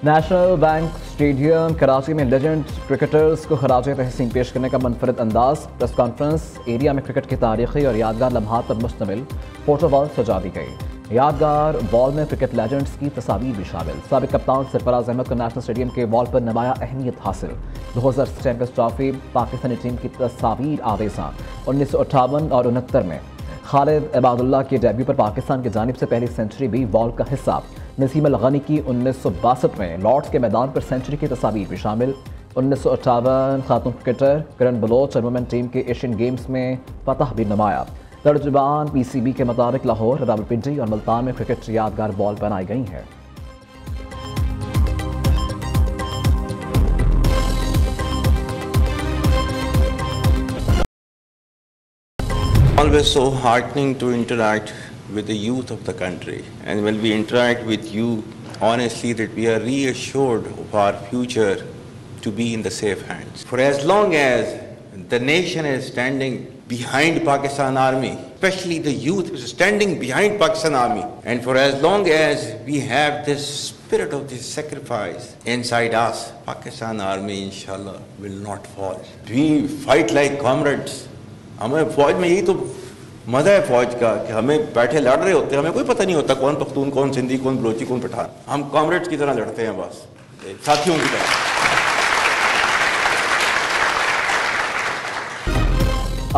National bank stadium Karachi में legend cricketers को खराज तहसीन पेश करने का मुनफरद अंदाज। प्रेस कॉन्फ्रेंस एरिया में क्रिकेट की तारीखी और यादगार लम्हात पर मुश्तमिल फोटो वॉल सजा दी गई। यादगार वॉल में क्रिकेट लेजेंड्स की तस्वीर भी शामिल। साबिक कप्तान सरफराज अहमद को नेशनल स्टेडियम के वॉल पर नमाया अहमियत हासिल। 2000 चैंपियंस ट्रॉफी पाकिस्तानी टीम की तस्वीर आवेजा। 1958 और 69 में खालिद इबादुल्लाह के डेब्यू पर पाकिस्तान की जानिब से पहली सेंचुरी भी वॉल का हिस्सा। नसीम अल गनी की 1962 में लॉर्ड्स के मैदान पर सेंचुरी की तस्वीर भी शामिल। 1958 खातून क्रिकेटर करण बलोच और वुमेन टीम के एशियन गेम्स में फतह भी नुमाया। तर्जुबान PCB के मुताबिक लाहौर, रावलपिंडी और मुल्तान में क्रिकेट यादगार बॉल बनाई गई हैं। Always so heartening to interact with the youth of the country, and when we interact with you, honestly, that we are reassured of our future to be in the safe hands. For as long as the nation is standing behind Pakistan Army, especially the youth is standing behind Pakistan Army, and for as long as we have this spirit of this sacrifice inside us, Pakistan Army inshallah will not fall. We fight like comrades. हमें फौज में यही तो मजा है फौज का कि हमें बैठे लड़ रहे होते हैं, हमें कोई पता नहीं होता कौन पख्तून, कौन सिंधी, कौन बलोची, कौन पठान। हम कॉमरेड्स की तरह लड़ते हैं, बस साथियों की तरह।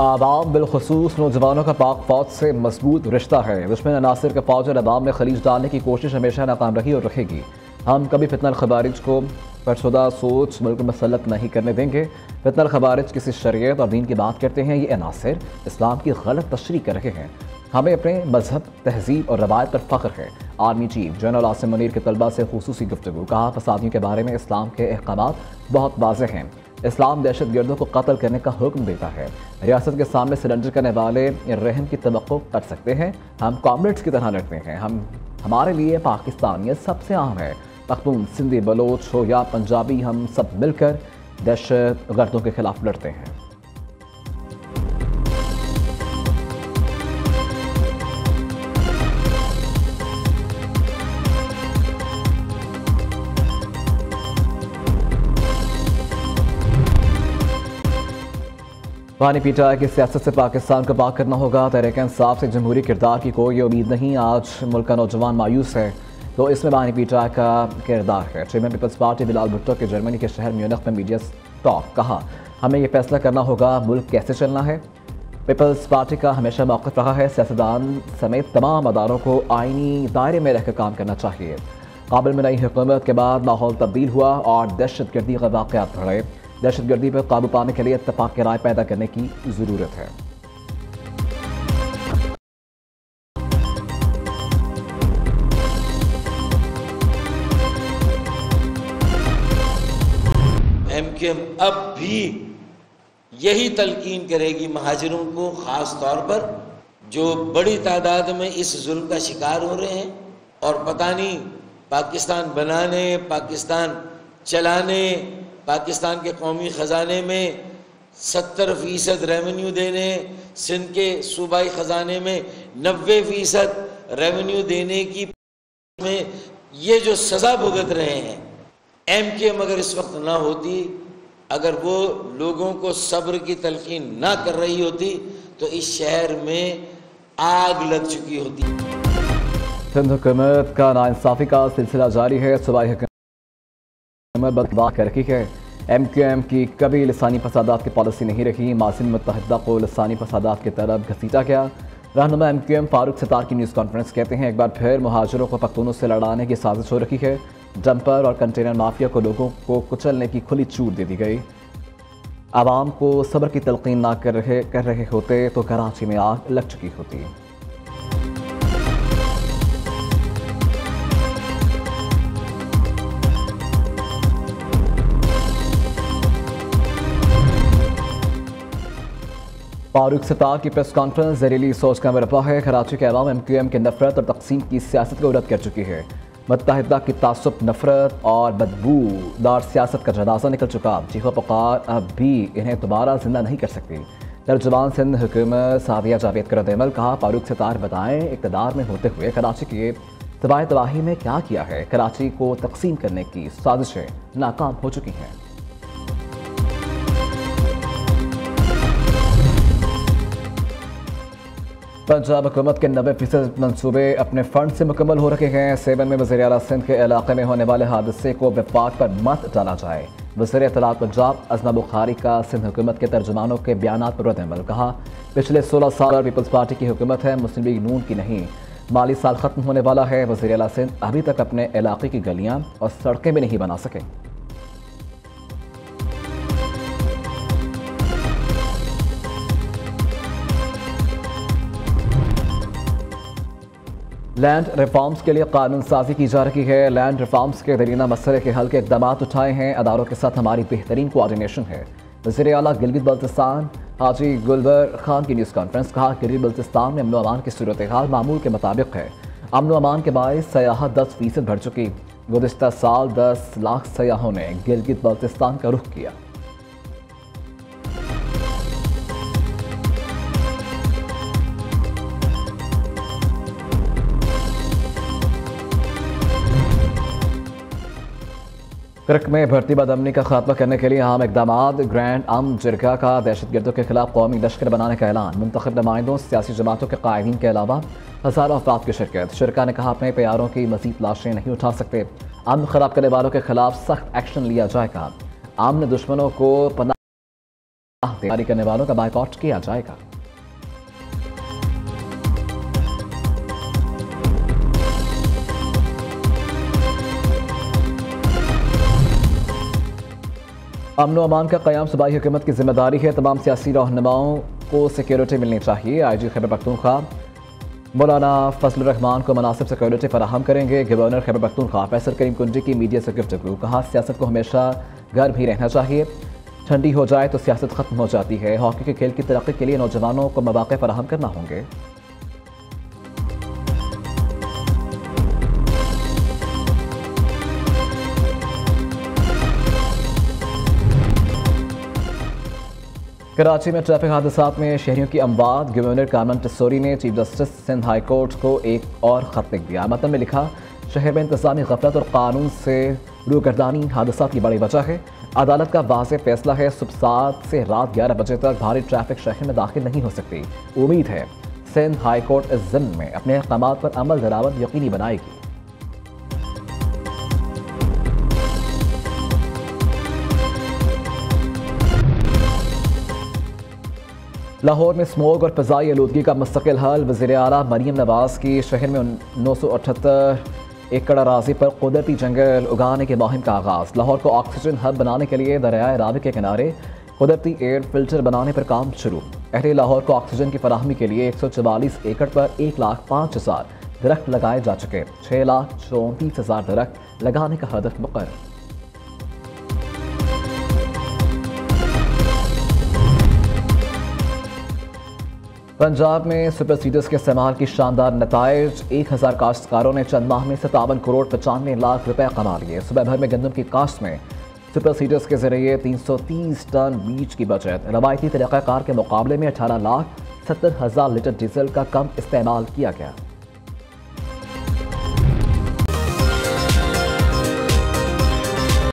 आवाम बिलखसूस नौजवानों का पाक फौज से मजबूत रिश्ता है। दुश्मन अनासर का फौज और अवाम में खलीज डालने की कोशिश हमेशा नाकाम रही और रखेगी। हम कभी फितना खबारिज को फरशुदा सोच मुल्क में मुसल्लत नहीं करने देंगे। फितना खबारिज किसी शरीयत और दीन की बात करते हैं, ये अनासर इस्लाम की गलत तशरीह कर रहे हैं। हमें अपने मजहब, तहजीब और रवायत पर फ़ख्र है। Army chief general Asim Munir के तलबा से खुसूसी गुफ्तगू। कहा, फसादियों के बारे में इस्लाम के अहकामात बहुत वाज़ेह हैं। इस्लाम दहशत गर्दों को कत्ल करने का हुक्म देता है। रियासत के सामने सरेंडर करने वाले रहम की तवक्को कर सकते हैं। हम कॉमरेड्स की तरह लड़ते हैं। हमारे लिए पाकिस्तानियत सबसे अहम है। पख्तून, सिंधी, बलोच हो या पंजाबी, हम सब मिलकर दहशत गर्दों के खिलाफ लड़ते हैं। पानी पीटा की सियासत से पाकिस्तान को पाक करना होगा। तहरीक इंसाफ से जमहूरी किरदार की कोई उम्मीद नहीं। आज मुल्क का नौजवान मायूस है तो इसमें बानी पीटा का किरदार है। Chairman peoples party Bilal Bhutto के जर्मनी के शहर म्यूनिख में मीडिया टॉक। कहा, हमें यह फैसला करना होगा मुल्क कैसे चलना है। पीपल्स पार्टी का हमेशा मौक़िफ़ रहा है सियासतदान समेत तमाम अदारों को आइनी दायरे में रहकर काम करना चाहिए। काबुल में नई हुकूमत के बाद माहौल तब्दील हुआ और दहशत गर्दी का वाक़यात बढ़े। दहशत गर्दी पर काबू पाने के लिए इत्तफ़ाक़ की राय पैदा करने की ज़रूरत है। MQM अब भी यही तलकीन करेगी महाजिरों को, ख़ास तौर पर जो बड़ी तादाद में इस जुल्म का शिकार हो रहे हैं और पता नहीं पाकिस्तान बनाने, पाकिस्तान चलाने, पाकिस्तान के कौमी ख़जाने में 70% रेवेन्यू देने, सिंध के सूबाई ख़जाने में 90% रेवेन्यू देने की में ये जो सज़ा भुगत रहे हैं। MQM अगर इस वक्त ना होती, अगर वो लोगों को सब्र की तलकीन ना कर रही होती तो इस शहर में आग लग चुकी होती। सिंध हुकूमत का नाइंसाफ़ी का सिलसिला जारी है। सूबाई हुकूमत बदवा कर रखी है। MQM की कभी लिसानी फसादात की पॉलिसी नहीं रही। माज़ी में मुत्तहिदा को लिसानी फसादात की तरफ घसीटा गया। रहनुमा MQM फारूक सितार की न्यूज़ कॉन्फ्रेंस कहते हैं, एक बार फिर मुहाजिरों को पख्तूनों से लड़ाने की साजिश हो रखी है। डंपर और कंटेनर माफिया को लोगों को कुचलने की खुली छूट दे दी गई। आवाम को सब्र की तलकीन ना कर रहे होते तो कराची में आग लग चुकी होती। फारूक सितार की प्रेस कॉन्फ्रेंस जहरीली सोच का मरबा है। कराची के अवाम MQM के नफरत और तकसीम की सियासत को रद्द कर चुकी है। मुत्तहिदा की तासुब, नफरत और बदबूदार सियासत का जनाजा निकल चुका। चीखो पुकार अब भी इन्हें दोबारा जिंदा नहीं कर सकती। तर्जुमान सिंध हुकूमत सादिया जावेद का रद्द-ए-अमल। कहा, फारूक सितार बताएं, इक़्तिदार में होते हुए कराची के तबाही तबाही में क्या किया है? कराची को तकसीम करने की साजिशें नाकाम हो चुकी हैं। पंजाब हुकूमत के 90% मनसूबे अपने फंड से मुकम्मल हो रखे हैं। 7 में वज़ीर आला सिंध के इलाके में होने वाले हादसे को विफाक पर मत डाला जाए। वज़ीर इत्तलात पंजाब अज़मा बुखारी का सिंध हुकूमत के तर्जुमानों के बयानात पर रद्द-ए-अमल। कहा, पिछले 16 साल पीपल्स पार्टी की हुकूमत है, मुस्लिम लीग नून की नहीं। माली साल ख़त्म होने वाला है। वज़ीर आला सिंध अभी तक अपने इलाके की गलियाँ और सड़कें भी नहीं बना सके। लैंड रिफॉर्म्स के लिए कानून साजी की जा रही है। लैंड रिफॉर्म्स के दरीना मसले के हल के इकदाम उठाए हैं। अदारों के साथ हमारी बेहतरीन कोऑर्डिनेशन है। वज़ीर आला गिलगित बल्तिस्तान हाजी गुलबर खान की न्यूज़ कॉन्फ्रेंस। कहा, गिलगित बल्तिस्तान में अमन अमान की सूरत हाल मामूल के मुताबिक है। अमन अमान के बायस सयाहत 10% बढ़ चुकी। गुज़िश्ता साल 10 लाख सयाहों ने गिलगित बल्तिस्तान का रुख किया। करक में भर्ती बदअमनी का खात्मा करने के लिए अहम इकदाम। ग्रैंड अम जिरगा का दहशतगर्दों के खिलाफ कौमी लश्कर बनाने का ऐलान। मुंतखब नुमाइंदों, सियासी जमातों के कायदीन के अलावा हज़ारों अफराद की शिरकत। शिरका ने कहा, अपने प्यारों की मज़ीद लाशें नहीं उठा सकते। अमन खराब करने वालों के खिलाफ सख्त एक्शन लिया जाएगा। अमन दुश्मनों को पनाह जारी करने वालों का बायकॉट किया जाएगा। अमन अमान का क़याम सूबाई हुकूमत की जिम्मेदारी है। तमाम सियासी रहनुमाओं को सिक्योरिटी मिलनी चाहिए। IG खैबर पख्तूनख्वा मौलाना फजलुर रहमान को मुनासिब सिक्योरिटी फराहम करेंगे। गवर्नर खैबर पख्तूनख्वा फैसल करीम कुंजी की मीडिया से गुफ्तगू। कहा, सियासत को हमेशा घर भी रहना चाहिए। ठंडी हो जाए तो सियासत खत्म हो जाती है। हॉकी के खेल की तरक्की के लिए नौजवानों को मौक़े फराहम करना होंगे। कराची में ट्रैफिक हादसात में शहरियों की अमवात। गवर्नर कारमन टिस्सोरी ने chief justice Sindh high court को एक और खत लिख दिया। मतन में लिखा, शहर में इंतजामी गफलत और कानून से रूगर्दानी हादसात की बड़ी वजह है। अदालत का वाज़ेह फैसला है, सुबह 7 से रात 11 बजे तक भारी ट्रैफिक शहर में दाखिल नहीं हो सकती। उम्मीद है सिंध हाई कोर्ट इस ज़िम्न में अपने अहकामात पर अमल दरामद यकीनी बनाएगी। लाहौर में स्मोग और फ़ज़ाई आलूदगी का मुस्तकिल हल। वज़ीर आला मरीम नवाज़ की शहर में 978 एकड़ अराज़ी पर कुदरती जंगल उगाने की मुहिम का आगाज़। लाहौर को ऑक्सीजन हब बनाने के लिए दरियाए रावी के किनारे कुदरती एयर फिल्टर बनाने पर काम शुरू। अहले लाहौर को ऑक्सीजन की फराहमी के लिए 144 एकड़ पर 1,05,000 दरख्त लगाए जा चुके। 6,34,000 दरख्त लगाने का हदफ मुकर्रर। पंजाब में सुपर सीडर्स के इस्तेमाल की शानदार नताइज। 1000 काश्तकारों ने चंद माह में 57 करोड़ 95 लाख रुपए कमा लिए। सुबह भर में गंदम की काश्त में सुपर सीडर्स के जरिए 330 टन बीज की बचत। रवायती तरीक़ाकार के मुकाबले में 18,70,000 लीटर डीजल का कम इस्तेमाल किया गया।